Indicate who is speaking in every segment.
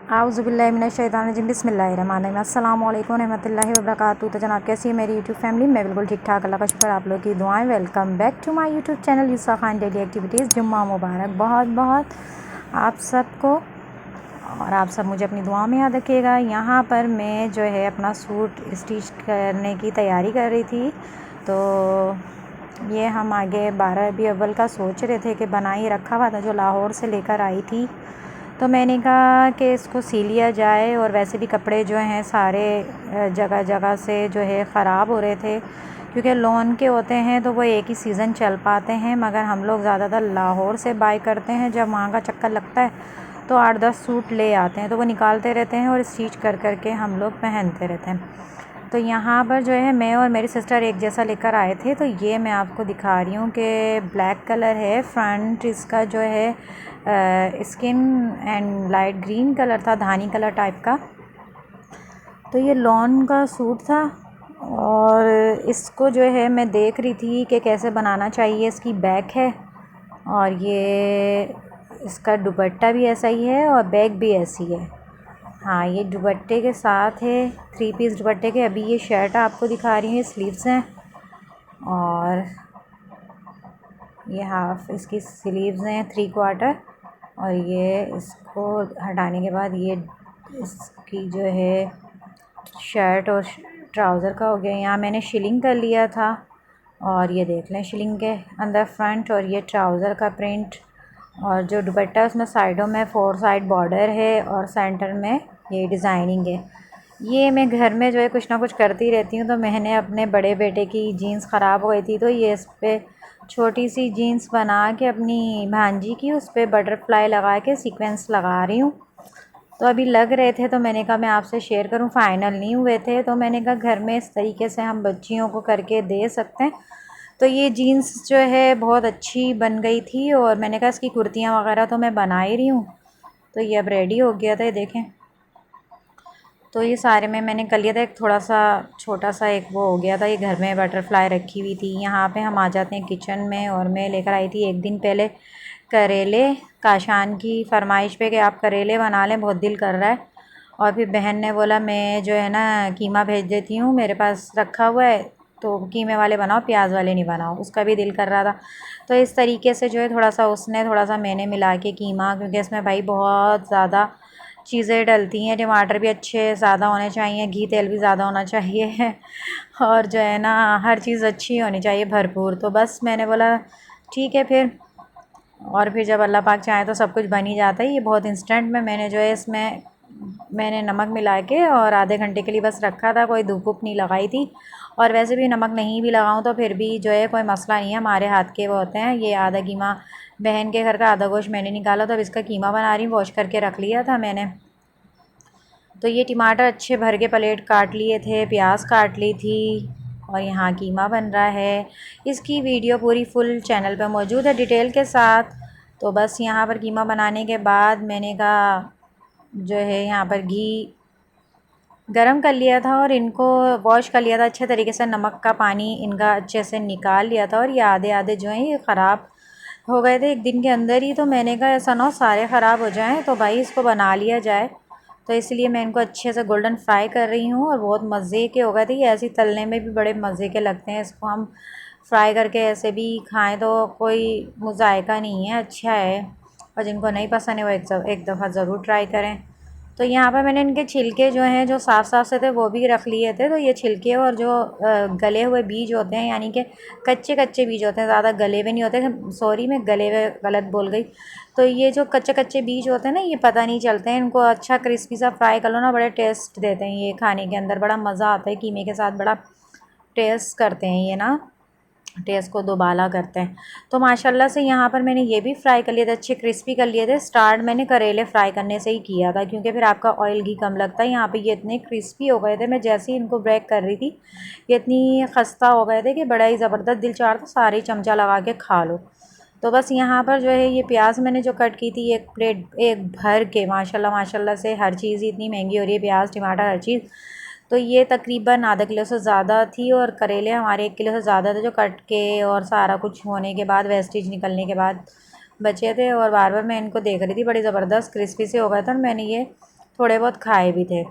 Speaker 1: आउज़ुबिल्लाहिमिनश्शैतानिर्रजीम बिस्मिल्लाहिर्रहमानिर्रहीम अस्सलाम वालेकुम रहमतुल्लाहि व बरकातुहू। तो जनाब कैसी है मेरी यूट्यूब फैमिली? मैं बिल्कुल ठीक ठाक, अल्लाह का शुक्र, आप लोग की दुआएं। Welcome back to my YouTube channel Yusuf Khan daily activities. जुम्मा मुबारक बहुत बहुत आप सबको, और आप सब मुझे अपनी दुआ में याद रखिएगा। यहाँ पर मैं जो है अपना सूट स्टिच करने की तैयारी कर रही थी, तो ये हम आगे 12 रबी अव्वल का सोच रहे थे कि बना ही रखा हुआ था, जो लाहौर से लेकर आई थी। तो मैंने कहा कि इसको सी लिया जाए, और वैसे भी कपड़े जो हैं सारे जगह जगह से जो है ख़राब हो रहे थे, क्योंकि लोन के होते हैं तो वो एक ही सीज़न चल पाते हैं, मगर हम लोग ज़्यादातर लाहौर से बाय करते हैं। जब वहाँ का चक्कर लगता है तो 8-10 सूट ले आते हैं, तो वो निकालते रहते हैं और स्टिच कर कर के हम लोग पहनते रहते हैं। तो यहाँ पर जो है मैं और मेरी सिस्टर एक जैसा लेकर आए थे। तो ये मैं आपको दिखा रही हूँ कि ब्लैक कलर है, फ्रंट इसका जो है skin and light green colour था, धानी कलर टाइप का। तो ये लॉन का सूट था, और इसको जो है मैं देख रही थी कि कैसे बनाना चाहिए। इसकी बैक है, और ये इसका दुपट्टा भी ऐसा ही है, और बैक भी ऐसी है। हाँ, ये दुपट्टे के साथ है, 3 पीस दुपट्टे के। अभी ये शर्ट आपको दिखा रही हूँ, स्लीव्स हैं, और ये हाफ इसकी स्लीव्स हैं 3/4। और ये इसको हटाने के बाद ये इसकी जो है शर्ट और ट्राउज़र का हो गया। यहाँ मैंने शिलिंग कर लिया था, और ये देख लें शिलिंग के अंदर फ्रंट, और ये ट्राउज़र का प्रिंट, और जो दुपट्टा है उसमें साइडों में 4 साइड बॉर्डर है, और सेंटर में ये डिज़ाइनिंग है। ये मैं घर में जो है कुछ ना कुछ करती रहती हूँ। तो मैंने अपने बड़े बेटे की जीन्स ख़राब हो गई थी, तो ये इस पर छोटी सी जीन्स बना के अपनी भांजी की, उस पर बटरफ्लाई लगा के सीक्वेंस लगा रही हूँ। तो अभी लग रहे थे, तो मैंने कहा मैं आपसे शेयर करूं। फ़ाइनल नहीं हुए थे, तो मैंने कहा घर में इस तरीके से हम बच्चियों को करके दे सकते हैं। तो ये जीन्स जो है बहुत अच्छी बन गई थी, और मैंने कहा इसकी कुर्तियाँ वगैरह तो मैं बना ही रही हूँ। तो ये अब रेडी हो गया था, ये देखें। तो ये सारे में मैंने कर लिया था। एक थोड़ा सा छोटा सा एक वो हो गया था, ये घर में बटरफ्लाई रखी हुई थी। यहाँ पे हम आ जाते हैं किचन में, और मैं लेकर आई थी एक दिन पहले करेले, काशान की फरमाइश पे कि आप करेले बना लें, बहुत दिल कर रहा है। और फिर बहन ने बोला मैं जो है ना कीमा भेज देती हूँ, मेरे पास रखा हुआ है, तो कीमे वाले बनाओ, प्याज वाले नहीं बनाओ। उसका भी दिल कर रहा था। तो इस तरीके से जो है थोड़ा सा उसने, थोड़ा सा मैंने मिला के कीमा, क्योंकि इसमें भाई बहुत ज़्यादा चीज़ें डलती हैं। टमाटर भी अच्छे ज़्यादा होने चाहिए, घी तेल भी ज़्यादा होना चाहिए और जो है ना हर चीज़ अच्छी होनी चाहिए, भरपूर। तो बस मैंने बोला ठीक है फिर। और फिर जब अल्लाह पाक चाहे तो सब कुछ बन ही जाता है। ये बहुत इंस्टेंट में मैंने जो है इसमें मैंने नमक मिला के और आधे घंटे के लिए बस रखा था, कोई धूप वूप नहीं लगाई थी। और वैसे भी नमक नहीं भी लगाऊं तो फिर भी जो है कोई मसला नहीं है, हमारे हाथ के वो होते हैं। ये आधा कीमा बहन के घर का, आधा गोश्त मैंने निकाला, तो अब इसका कीमा बना रही हूँ। वॉश करके रख लिया था मैंने। तो ये टमाटर अच्छे भर के प्लेट काट लिए थे, प्याज काट ली थी, और यहाँ कीमा बन रहा है। इसकी वीडियो पूरी फुल चैनल पे मौजूद है डिटेल के साथ। तो बस यहाँ पर कीमा बनाने के बाद मैंने कहा जो है यहाँ पर घी गरम कर लिया था, और इनको वॉश कर लिया था अच्छे तरीके से, नमक का पानी इनका अच्छे से निकाल लिया था। और ये आधे आधे जो हैं ये ख़राब हो गए थे एक दिन के अंदर ही। तो मैंने कहा ऐसा ना हो सारे ख़राब हो जाएं, तो भाई इसको बना लिया जाए। तो इसलिए मैं इनको अच्छे से गोल्डन फ्राई कर रही हूँ, और बहुत मज़े के हो गए थे ये। ऐसे तलने में भी बड़े मज़े के लगते हैं, इसको हम फ्राई करके ऐसे भी खाएं तो कोई मुज़ायका नहीं है, अच्छा है। और जिनको नहीं पसंद है वो एक दफ़ा ज़रूर ट्राई करें। तो यहाँ पर मैंने इनके छिलके जो हैं जो साफ़ साफ़ से थे वो भी रख लिए थे। तो ये छिलके और जो गले हुए बीज होते हैं, यानी कि कच्चे कच्चे बीज होते हैं, ज़्यादा गले हुए नहीं होते। सॉरी, मैं गले हुए गलत बोल गई। तो ये जो कच्चे कच्चे बीज होते हैं ना, ये पता नहीं चलते हैं। इनको अच्छा क्रिस्पी सा फ्राई कर लो ना, बड़े टेस्ट देते हैं ये खाने के अंदर, बड़ा मज़ा आता है। कीमे के साथ बड़ा टेस्ट करते हैं ये ना, टेस्ट को दोबाला करते हैं। तो माशाल्लाह से यहाँ पर मैंने ये भी फ्राई कर लिए थे, अच्छे क्रिस्पी कर लिए थे। स्टार्ट मैंने करेले फ्राई करने से ही किया था, क्योंकि फिर आपका ऑयल घी कम लगता है। यहाँ पे ये इतने क्रिस्पी हो गए थे, मैं जैसे ही इनको ब्रेक कर रही थी ये इतनी खस्ता हो गए थे कि बड़ा ही ज़बरदस्त दिल चाह था सारे चमचा लगा के खा लो। तो बस यहाँ पर जो है ये प्याज मैंने जो कट की थी एक प्लेट, एक भर के, माशाल्लाह माशाल्लाह से हर चीज़ ही इतनी महंगी हो रही है, प्याज टमाटर हर चीज़। तो ये तकरीबन आधा किलो से ज़्यादा थी, और करेले हमारे 1 किलो से ज़्यादा थे, जो कट के और सारा कुछ होने के बाद, वेस्टेज निकलने के बाद बचे थे। और बार बार मैं इनको देख रही थी, बड़ी ज़बरदस्त क्रिस्पी से हो गए थे। और मैंने ये थोड़े बहुत खाए भी थे।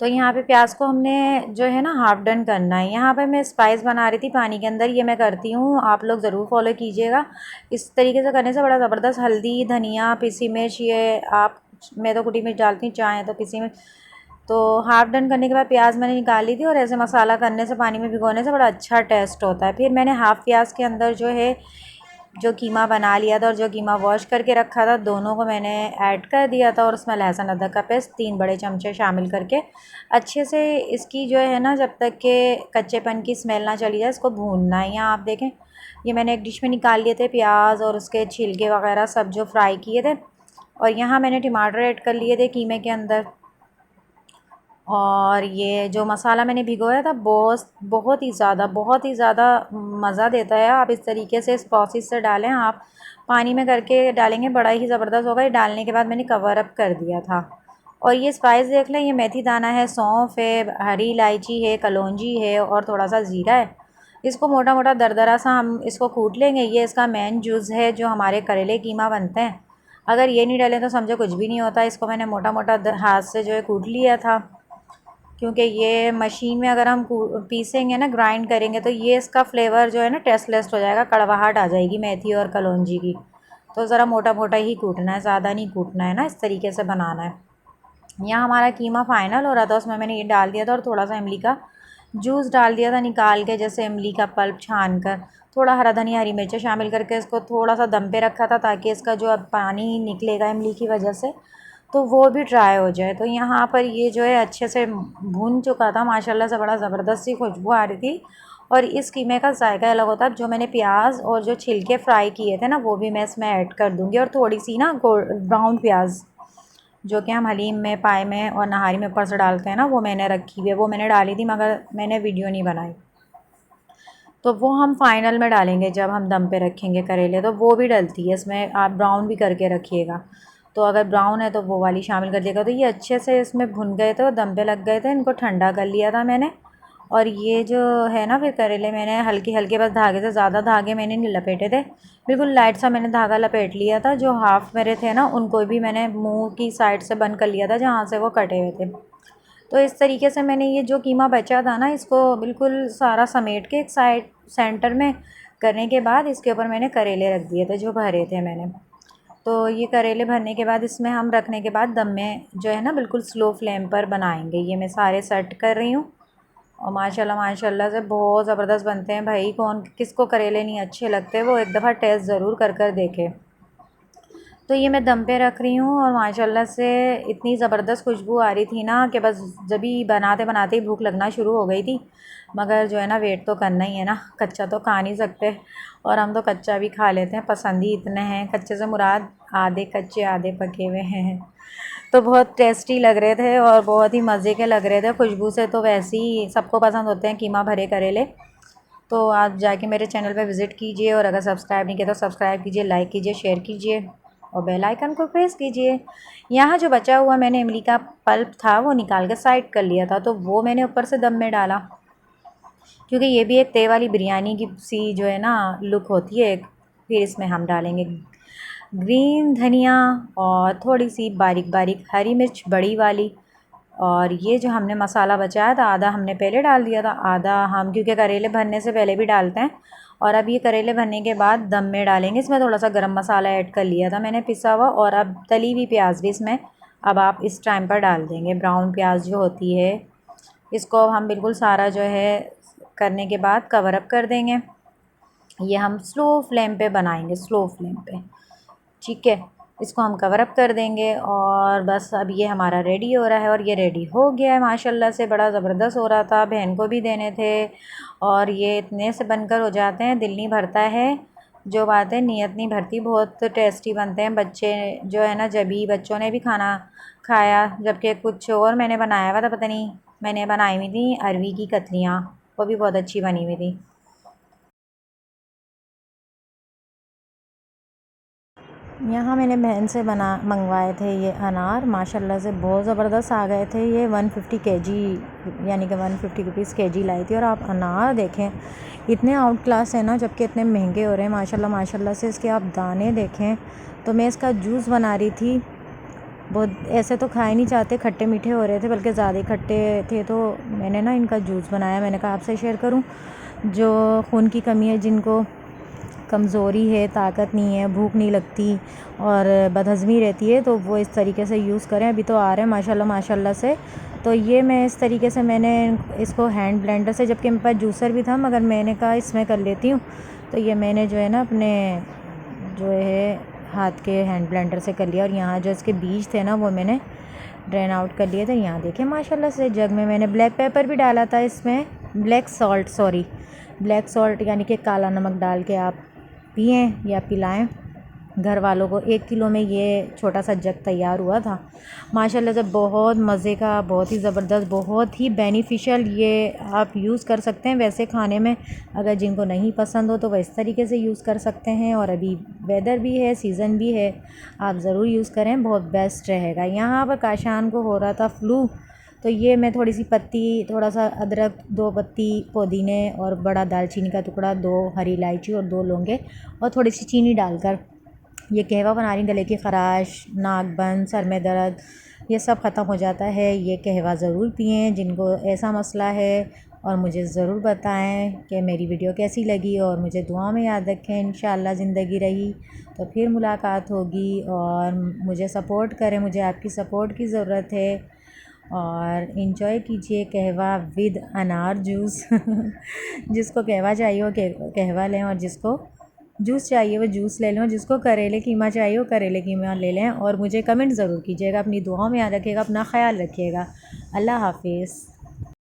Speaker 1: तो यहाँ पे प्याज को हमने जो है ना हाफ डन करना है। यहाँ पे मैं स्पाइस बना रही थी पानी के अंदर, ये मैं करती हूँ, आप लोग ज़रूर फॉलो कीजिएगा। इस तरीके से करने से बड़ा ज़बरदस्त हल्दी, धनिया, पिसी मिर्च, ये आप, मैं तो कुटी मिर्च डालती हूँ, चाहे तो पिसी मिर्च। तो हाफ डन करने के बाद प्याज मैंने निकाल ली थी, और ऐसे मसाला करने से, पानी में भिगोने से बड़ा अच्छा टेस्ट होता है। फिर मैंने हाफ प्याज के अंदर जो है जो कीमा बना लिया था और जो कीमा वॉश करके रखा था, दोनों को मैंने ऐड कर दिया था, और उसमें लहसुन अदरक का पेस्ट 3 बड़े चमचे शामिल करके अच्छे से इसकी जो है ना, जब तक के कच्चेपन की स्मेल ना चली जाए, इसको भूनना है। यहाँ आप देखें, ये मैंने एक डिश में निकाल लिए थे प्याज और उसके छिलके वगैरह सब जो फ्राई किए थे, और यहाँ मैंने टमाटर ऐड कर लिए थे कीमे के अंदर। और ये जो मसाला मैंने भिगोया था, बहुत ही ज़्यादा मज़ा देता है। आप इस तरीके से इस प्रोसेस से डालें, आप पानी में करके डालेंगे, बड़ा ही ज़बरदस्त होगा। ये डालने के बाद मैंने कवर अप कर दिया था। और ये स्पाइस देख लें, ये मेथी दाना है, सौंफ है, हरी इलायची है, कलौंजी है, और थोड़ा सा ज़ीरा है। इसको मोटा मोटा दरदरा सा हम इसको कूट लेंगे। ये इसका मेन जूस है जो हमारे करेले कीमा बनते हैं। अगर ये नहीं डालें तो समझो कुछ भी नहीं होता। इसको मैंने मोटा मोटा हाथ से जो है कूट लिया था, क्योंकि ये मशीन में अगर हम पीसेंगे ना, ग्राइंड करेंगे, तो ये इसका फ्लेवर जो है ना टेस्टलेस हो जाएगा, कड़वाहट आ जाएगी मेथी और कलौंजी की। तो ज़रा मोटा मोटा ही कूटना है, ज़्यादा नहीं कूटना है ना, इस तरीके से बनाना है। यहाँ हमारा कीमा फाइनल हो रहा था, उसमें मैंने ये डाल दिया था, और थोड़ा सा इमली का जूस डाल दिया था निकाल के, जैसे इमली का पल्प छान कर, थोड़ा हरा धनिया, हरी मिर्च शामिल करके इसको थोड़ा सा दम पे रखा था, ताकि इसका जो अब पानी निकलेगा इमली की वजह से, तो वो भी ड्राई हो जाए। तो यहाँ पर ये जो है अच्छे से भून चुका था माशाल्लाह से, बड़ा ज़बरदस्त सी खुशबू आ रही थी। और इस कीमे का जायका अलग होता है। जो मैंने प्याज और जो छिलके फ्राई किए थे ना, वो भी मैं इसमें ऐड कर दूँगी, और थोड़ी सी ना ब्राउन प्याज जो कि हम हलीम में, पाए में और नहारी में ऊपर से डालते हैं ना, वो मैंने रखी हुई है, वो मैंने डाली थी, मगर मैंने वीडियो नहीं बनाई। तो वो हम फाइनल में डालेंगे जब हम दम पे रखेंगे करेले, तो वो भी डलती है इसमें, आप ब्राउन भी करके रखिएगा। तो अगर ब्राउन है तो वो वाली शामिल कर दिएगा। तो ये अच्छे से इसमें भुन गए थे और दम पे लग गए थे, इनको ठंडा कर लिया था मैंने। और ये जो है ना, फिर करेले मैंने हल्के हल्के बस धागे से, ज़्यादा धागे मैंने नहीं लपेटे थे, बिल्कुल लाइट सा मैंने धागा लपेट लिया था। जो हाफ़ मेरे थे ना, उनको भी मैंने मुंह की साइड से बंद कर लिया था, जहाँ से वो कटे हुए थे। तो इस तरीके से मैंने ये जो कीमा बचा था ना, इसको बिल्कुल सारा समेट के एक साइड सेंटर में करने के बाद, इसके ऊपर मैंने करेले रख दिए थे जो भरे थे मैंने। तो ये करेले भरने के बाद इसमें हम रखने के बाद दम में जो है ना, बिल्कुल स्लो फ्लेम पर बनाएंगे। ये मैं सारे सेट कर रही हूँ, और माशाल्लाह माशाल्लाह से बहुत ज़बरदस्त बनते हैं भाई। कौन किसको करेले नहीं अच्छे लगते, वो एक दफ़ा टेस्ट ज़रूर कर देखे। तो ये मैं दम पे रख रही हूँ, और माशाल्लाह से इतनी ज़बरदस्त खुशबू आ रही थी ना, कि बस जब ही बनाते बनाते ही भूख लगना शुरू हो गई थी। मगर जो है ना, वेट तो करना ही है ना, कच्चा तो खा नहीं सकते, और हम तो कच्चा भी खा लेते हैं, पसंद ही इतने हैं। कच्चे से मुराद आधे कच्चे आधे पके हुए हैं। तो बहुत टेस्टी लग रहे थे और बहुत ही मज़े के लग रहे थे। खुशबू से तो वैसे ही सबको पसंद होते हैं कीमा भरे करेले। तो आप जाके मेरे चैनल पे विज़िट कीजिए, और अगर सब्सक्राइब नहीं किया तो सब्सक्राइब कीजिए, लाइक कीजिए, शेयर कीजिए, और बेल आइकन को प्रेस कीजिए। यहाँ जो बचा हुआ मैंने इमली का पल्प था, वो निकाल के साइड कर लिया था, तो वो मैंने ऊपर से दम में डाला, क्योंकि ये भी एक तय वाली बिरयानी की सी जो है ना लुक होती है। फिर इसमें हम डालेंगे ग्रीन धनिया, और थोड़ी सी बारीक बारीक हरी मिर्च बड़ी वाली। और ये जो हमने मसाला बचाया था, आधा हमने पहले डाल दिया था, आधा हम क्योंकि करेले भरने से पहले भी डालते हैं। और अब ये करेले भरने के बाद दम में डालेंगे। इसमें थोड़ा सा गरम मसाला ऐड कर लिया था मैंने पिसा हुआ, और अब तली हुई प्याज भी इसमें अब आप इस टाइम पर डाल देंगे। ब्राउन प्याज जो होती है, इसको अब हम बिल्कुल सारा जो है करने के बाद कवर अप कर देंगे। ये हम स्लो फ्लेम पे बनाएंगे, स्लो फ्लेम पे, ठीक है। इसको हम कवर अप कर देंगे, और बस अब ये हमारा रेडी हो रहा है। और ये रेडी हो गया है माशाल्लाह से, बड़ा ज़बरदस्त हो रहा था, बहन को भी देने थे। और ये इतने से बनकर हो जाते हैं, दिल नहीं भरता है। जो बात है, नीयत नहीं भरती, बहुत टेस्टी बनते हैं। बच्चे जो है ना, जब भी बच्चों ने भी खाना खाया, जबकि कुछ और मैंने बनाया हुआ था, पता नहीं, मैंने बनाई हुई थी अरवी की कतलियाँ, वो भी बहुत अच्छी बनी हुई थी। यहाँ मैंने बहन से मंगवाए थे ये अनार, माशाल्लाह से बहुत ज़बरदस्त आ गए थे। ये 150 केजी, यानी कि 150 रुपीज़ केजी लाई थी। और आप अनार देखें, इतने आउट क्लास है ना, जबकि इतने महंगे हो रहे हैं माशाल्लाह माशाल्लाह से। इसके आप दाने देखें। तो मैं इसका जूस बना रही थी, बहुत ऐसे तो खाए नहीं चाहते, खट्टे मीठे हो रहे थे, बल्कि ज़्यादा ही खट्टे थे। तो मैंने ना इनका जूस बनाया, मैंने कहा आपसे शेयर करूं। जो खून की कमी है, जिनको कमज़ोरी है, ताकत नहीं है, भूख नहीं लगती और बदहज़मी रहती है, तो वो इस तरीके से यूज़ करें। अभी तो आ रहे हैं माशाल्लाह माशाल्लाह से। तो ये मैं इस तरीके से मैंने इसको हैंड ब्लेंडर से, जबकि मेरे पास जूसर भी था, मगर मैंने कहा इसमें कर लेती हूँ। तो ये मैंने जो है ना अपने जो है हाथ के हैंड ब्लेंडर से कर लिया। और यहाँ जो इसके बीज थे ना वो मैंने ड्रेन आउट कर लिए थे। यहाँ देखिए माशाल्लाह से जग में मैंने ब्लैक पेपर भी डाला था इसमें, ब्लैक सॉल्ट यानी कि काला नमक डाल के आप पिएँ या पिलाएं घर वालों को। 1 किलो में ये छोटा सा जग तैयार हुआ था माशाल्लाह से। बहुत मज़े का, बहुत ही ज़बरदस्त, बहुत ही बेनिफिशियल। ये आप यूज़ कर सकते हैं वैसे खाने में, अगर जिनको नहीं पसंद हो तो वह इस तरीके से यूज़ कर सकते हैं। और अभी वेदर भी है, सीज़न भी है, आप ज़रूर यूज़ करें, बहुत बेस्ट रहेगा। यहाँ पर काशान को हो रहा था फ्लू, तो ये मैं थोड़ी सी पत्ती, थोड़ा सा अदरक, 2 पत्ती पुदीने और बड़ा दालचीनी का टुकड़ा, 2 हरी इलायची और 2 लौंगे और थोड़ी सी चीनी डालकर ये कहवा बना रही। गले की ख़राश, नाक बंद, सर में दर्द, ये सब ख़त्म हो जाता है। ये कहवा ज़रूर पिएं जिनको ऐसा मसला है। और मुझे ज़रूर बताएं कि मेरी वीडियो कैसी लगी, और मुझे दुआ में याद रखें। इंशाअल्लाह ज़िंदगी रही तो फिर मुलाकात होगी। और मुझे सपोर्ट करें, मुझे आपकी सपोर्ट की ज़रूरत है। और इन्जॉय कीजिए कहवा विद अनार जूस जिसको कहवा चाहिए वो कहवा लें, और जिसको जूस चाहिए वो जूस ले लें, जिसको करेले कीमा चाहिए वो करेले कीमा ले लें। और मुझे कमेंट ज़रूर कीजिएगा, अपनी दुआओं में याद रखिएगा, अपना ख्याल रखिएगा। अल्लाह हाफिज़।